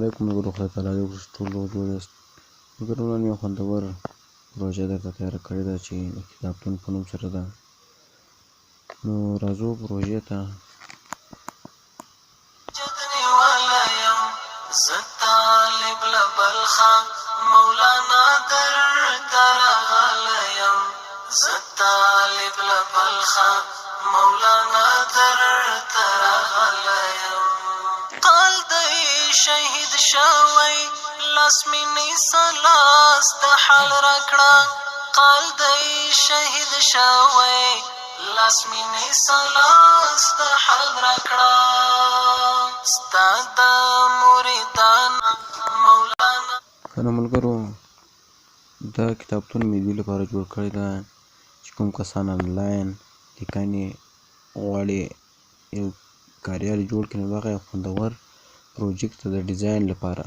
علیکم ملګرو، خدای تعالی دې موږ ټول جوړ یاست. ملګرو، نن یو خوندور پروژه درته تیاره کړې ده چې د کتابتون په نوم سره ده. نو راځو پروژې ته. زه طالب له بلخه مولانا درته راغلی یم، زه طالب له بلخه مولانا درته راغلی یم. قال دی شهید شوی لاس مې نیسه لاس ته حال راکړه، قال دی شهید شوی لاس مې نیسه لاس ته حال راکړه. ستا د مریدانو مولانا. که نه ملګرو، دا کتابتون مې دې لپاره جوړ کړی ده چې کوم کسان انلاین لیکنې غواړي یو کاریال جوړ کړي، نو دغه یو خوندور پروجیکټ د ډیزاین لپاره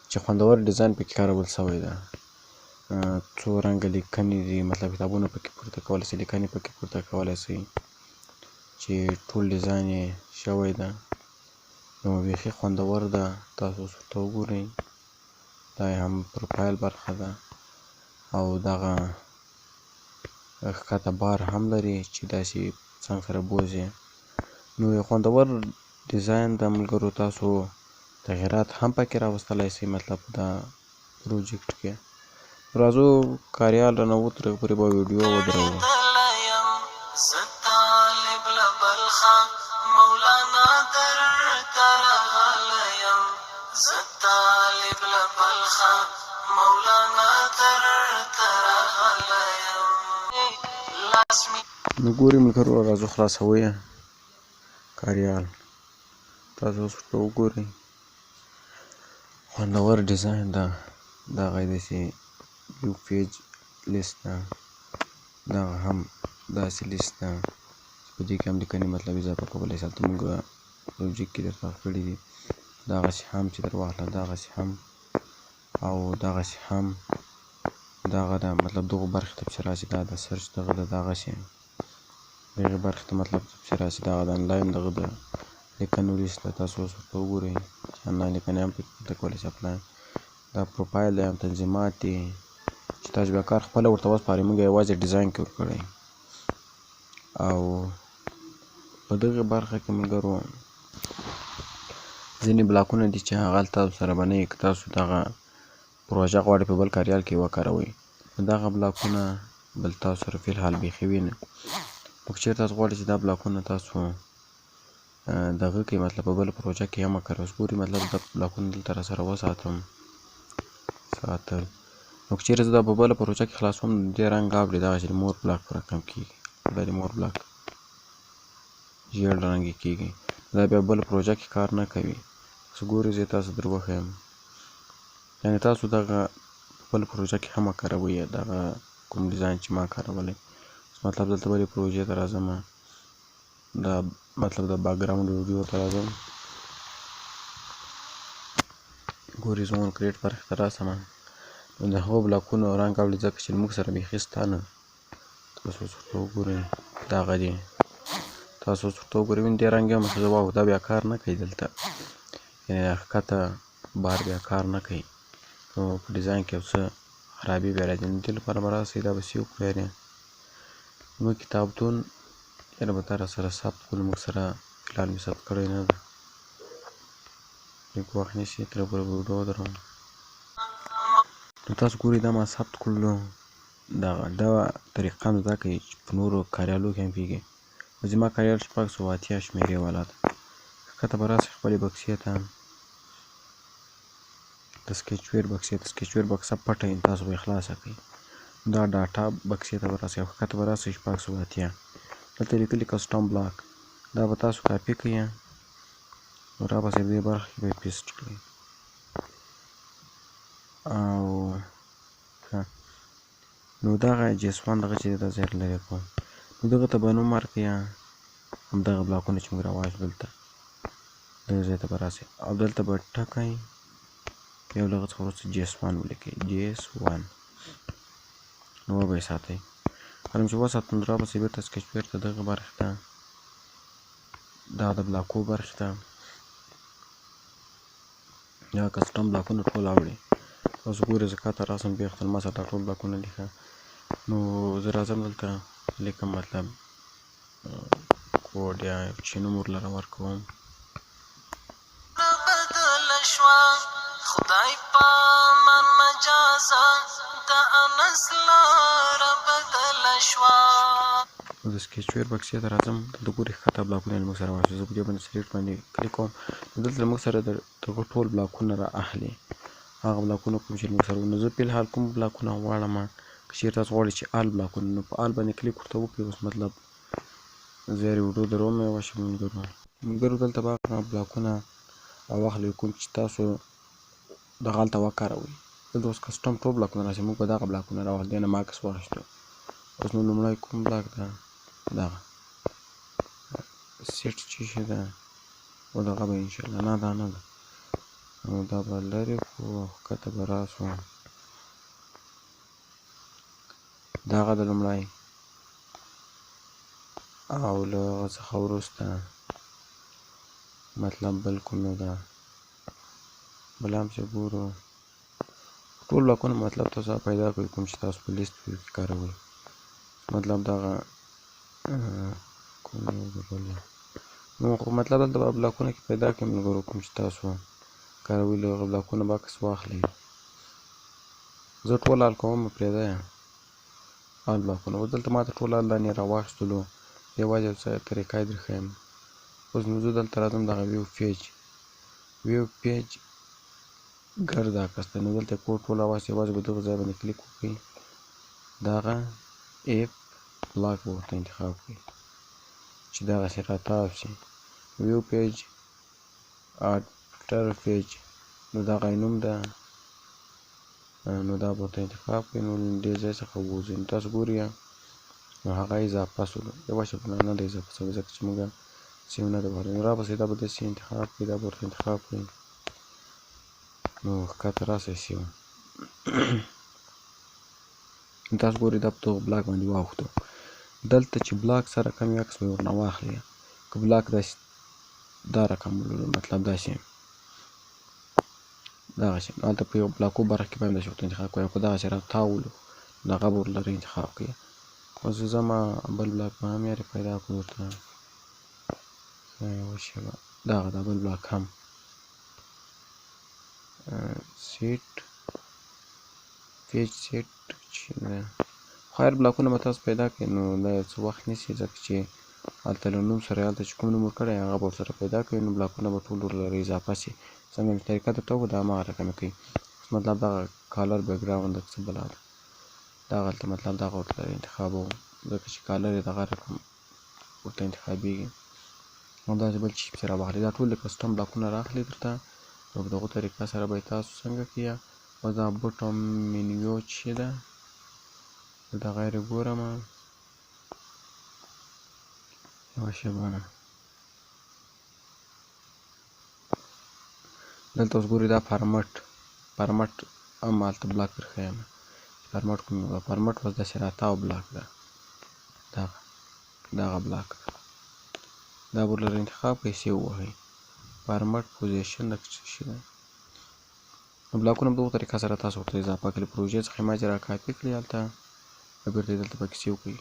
چې خوندور ډیزاین پکې کارول شوی ده. څو رنګه لیکنې دي، مطلب کتابونه پکې پورته کولی شئ، لیکنې پکې پورته کولی شئ چې ټول ډیزاین یې شوی ده. نو بیخي خوندور ده، تاسو اوس ورته وګورئ. دا یې هم پروفایل برخه ده او دغه ښکته بار هم لري چې داسې څنګ سره بوځي. نو یو خوندور ډیزاین ده ملګرو، تاسو تغیرات هم پکې راوستلی شئ، مطلب دا پروجیکټ کې. راځو کاریال رانه تر پورې به ویډیو ودروو. زه طالب له بلخه مولانا درته راغلی یم، زه طالب له بلخه مولانا درته راغلی یم. نو ګورئ ملګرو، راځو خلاصوو یې کاریال. تاسو اوس ورته وګورئ، خوندور ډیزاین ده. دغه یې داسې یو پیج لیست ده، دغه هم داسې لیست ده چې په دې کې هم لیکنې مطلب اضافه کولی شئ. هلته موږ پروجیکټ کې درته کړي دي، دغسې هم چې در واخله، دغسې هم او دغسې هم. دغه ده مطلب دغو برخې ته پسې راشي، دا د سرچ دغه ده، دغسې دغې برخې ته مطلب پسې راشي. دغه د انلاین دغه د لیکنو لیست ده، تاسو اوس ورته وګورئ چې انلاین لیکنې هم پکې پورته کولی شئ. دا پروفایل دی، هم تنظیمات دي چې تاسو بیا کار خپله ورته وسپارئ، موږ یوازې ډیزاین کې ورکړی. او په دغې برخه کې ملګرو ځینې بلاکونه دي چې هغه تاسو سره به نه وي. که تاسو دغه پروژه غواړئ په بل کاریال کې وکاروئ، نو دغه بلاکونه بل تاسو سره فی الحال بیخي وي نه. خو که چېرې تاسو غواړئ چې دا بلاکونه تاسو دغه کې مطلب په بله پروژه کې هم وکاروئ، ګورئ مطلب دا بلاکونه دلته راسره وساتم ساتل. نو که چېرې زه دا په بله پروژه کې خلاصوم، نو دې رنګ اوړي، دغسې د مور بلاک په رقم کېږي. دا د مور بلاک ژیړ رنګ یې کېږي، دا بیا په بله پروژه کې کار نه کوي. اوس ګورئ، زه یې تاسو در وښیم، یعنې تاسو دغه په بله پروژه کې هم وکاروئ دغه کوم ډیزاین چې ما کارولی. مطلب دلته بلې پروژې ته راځم، دا مطلب د باکګراوند ویډیو ته راځم. ګورئ، زموږ کریټ برخې ته راسم، نو د هغو بلاکونو رنګ اړوي، ځکه چې موږ سره بیخي شته نه. تاسو اوس ورته وګورئ، دغه دي، تاسو اوس ورته وګورئ، وینئ دې رنګ هم واو، دا بیا کار نه کوي دلته، یعنې ښکته بار بیا کار نه کوي. نو په ډیزاین کې یو څه خرابي بیا راځي. نو دې لپاره به راسئ، دا به سیو کړئ یعنې زموږ کتابتون یاره به تا راسره ثبت کړو، موږ سره فی الحال مې ثبت کړی نه ده. لږ وخت نیسي، تر پورې به ویډیو ودروم. نو تاسو ګورئ، دا ما ثبت کړلو. دا طریقه هم زده کړئ چې په نورو کاریالو کې هم کېږي. زما کاریال 680 شمېرې والا ده. ښکته به راسئ خپلې بکسې ته، د سکیچ ویر بکسې ته. سکیچ ویر بکسه پټه وي، تاسو به یې خلاصه کړئ. دا ډاټا بکسې ته به راسئ او ښکته به راسئ 680. دلته لیکلي کسټم بلاک، دا به تاسو کاپي کړئ او راپسې دې برخه کې به یې پیسټ کړئ. او نو دغه جیسوان دغه چې دی دا زه لرې کوم. نو دغه ته به نوم ورکړئ، همدغه بلاکونه چې موږ راواخلو دلته دغه ځای ته به راسئ او دلته به ټکی یو له هغه څخه وروسته جیسوان ولیکئ، جیسوان. نو وبه یې ساتئ. کله چې وساتم، نو راپسې بېرته سکیچ ویر ته دغه برخې ته، دا د بلاکو برخې ته یا کسټم بلاکونه ټول اوړي. تاسو ګورئ زه کاته راسم بېخته ما سره دا ټول بلاکونه لیکه. نو زه راځم دلته لیکم مطلب کوډ یا چې نوم ورلره ورکوم. خدای پامان مجازا د انس لاره بدله شوه. نو د سکیچ بکسې ته راځم. دلته ګورئ ښکته بلاکونه یې موږ سره واخلي. زه په دې باندې سلیکټ باندې کلیک کوم. نو دلته موږ سره دغه ټول بلاکونه را اخلي. هغه بلاکونه کوم چې موږ سره نو زه فلحال کوم بلاکونه غواړم. که چېرې تاسو غواړئ چې آل بلاکونه نو په آل باندې کلیک ورته وکړئ. اوس مطلب زه یې ویډیو دروم یوه ملګرو دلته به هغه بلاکونه واخلئ کوم چې تاسو دغه هلته وکاروئ. دلته اوس کسټم ټول بلاکونه راشي. موږ به دغه بلاکونه راواخلو. دې نه ماکس واخیستو. اوس نو لومړی کوم بلاک ده دغه سیټ چې شي ده او دغه به انشاءالله نه دا نه ده نو دا به لرې کړو او ښکته به راسو. دغه د لومړی او له هغه څخه وروسته مطلب بل کوم یو ده بل هم چې ګورو ټول بلاکونه مطلب تاسو پیدا کړئ کوم چې تاسو په لیست کې کاروئ. مطلب دغه کوم یو د بل نو مطلب دلته به بلاکونه کې پیدا کړئ ملګرو کوم چې تاسو کاروئ. له هغه بلاکونه بکس واخلئ. زه ټول حل کوم پرېږده یې آل بلاکونه. اوس دلته ما ته ټول حل دانې را واخیستلو. یوازې یو څه طریقه یې درښیم. اوس نو زه دلته راځم دغه ویو پیج ګرد عکس دی. نو دلته کوډ ټول راواخیست. یوازې به دغه ځای باندې کلیک وکړئ. دغه ایپ بلاک به ورته انتخاب کړئ چې دغسې راتاو شي. ویو پیج آټر پیج نو دغه یې نوم ده. نو دا به ورته انتخاب کړئ. نو دې ځای څخه ووځئ. نو تاسو ګورئ نو هغه اضافه شولو. یوه شپه نه ده اضافه شوې ځکه چې موږ سیو نه ده وهلی. نو راپسې دا به داسې انتخاب کړئ. دا به ورته انتخاب کړئ. نو ښکته راسئ سیو. تاسو ګورئ دا په دغه بلاک باندې واوښتو. دلته چې بلاک سره کم یو عکس به یې ورنه واخلئ. که بلاک داسې دا رقم ولولو مطلب داسې دغسې نو هلته په یو بلاکو برخه کې به هم داسې ورته انتخاب کړئ. او که دغسې راتاولو نو هغه به ورلره انتخاب کړئ. اوس زه ځم بل بلاک به هم یارې پیدا کړو ورته یوه شېبه دغه دا بل بلاک هم سیټ پیج سیټ چې ده خو هر بلاکونه به تاسو پیدا کړئ. نو دا یو څه وخت نیسي ځکه چې هلته له نوم سره هلته چې کوم نوم ورکړی هغه به ورسره پیدا کړئ. نو بلاکونه به ټول ورلره اضافه شي. څنګه مې طریقه درته وکړه دا هماغه رقم یې کوئ. مطلب دغه کالر بیکګراوند څه بلا ده دغه هلته مطلب دغه ورته انتخابوم ځکه چې کالر یې دغه رقم ورته انتخابېږي. او داسې بل شي پسې راواخلئ. دا ټول د کسټم بلاکونه رااخلي درته او په دغه طریقه سره به یې تاسو څنګه کړئ. اوس دا بوټم منیو چې ده دغه یې ګورم یوه شېبه دلته اوس ګورئ دا فارمټ هم هلته بلاک درښیم. فارمټ کوم یو ده فارمټ اوس داسې راتاو بلاک ده دغه بلاک دا به ورلره انتخاب کړئ. سیو ووهئ. فارمټ پوزیشن دغه څه شي ده. بلاکونه په دغه طریقه سره تاسو ورته اضافه کړئ. پروژې څخه یې ما چې را کاپي کړئ هلته بېرته یې دلته پکې سیو کړئ.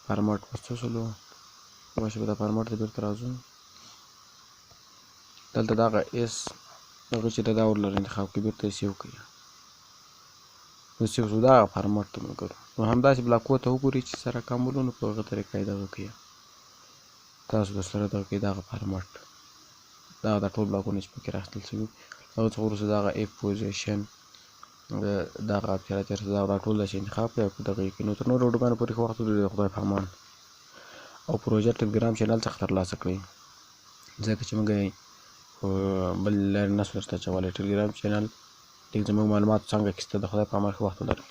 فارمټ اوس څه شولو یوه شېبه دا فارمټ ته بېرته راځو. دلته دغه ایس دغه چې ده دا ورلره انتخاب کړئ. بېرته یې سیو کړئ. نو سیو شو دغه فارمټ ته ملګرو. نو همداسې بلاکو ته وګورئ چې سره کم ولو نو په هغه طریقه یې دغه کړئ. تاسو درسره دغه کړئ دغه فارمټ دغه دا ټول بلاکونه چې پکې رااخیستل شوي هغه څخه وروسته دغه ایف پوزیشن دغه اپچراتر دا ټول داسې انتخاب کړئ او په دغه یې کړئ. نو تر نورو ویډیوګانو پورې ښه وخت ولرئ. د خدای په امان. او پروژه ټلګرام چینل څخه ترلاسه کړئ ځکه چې موږ یې په بل لارې نسو درته اچولی. ټلګرام چینل لږ زموږ معلومات څنګه اخیسته. د خدای په امان ښه وخت ولرئ.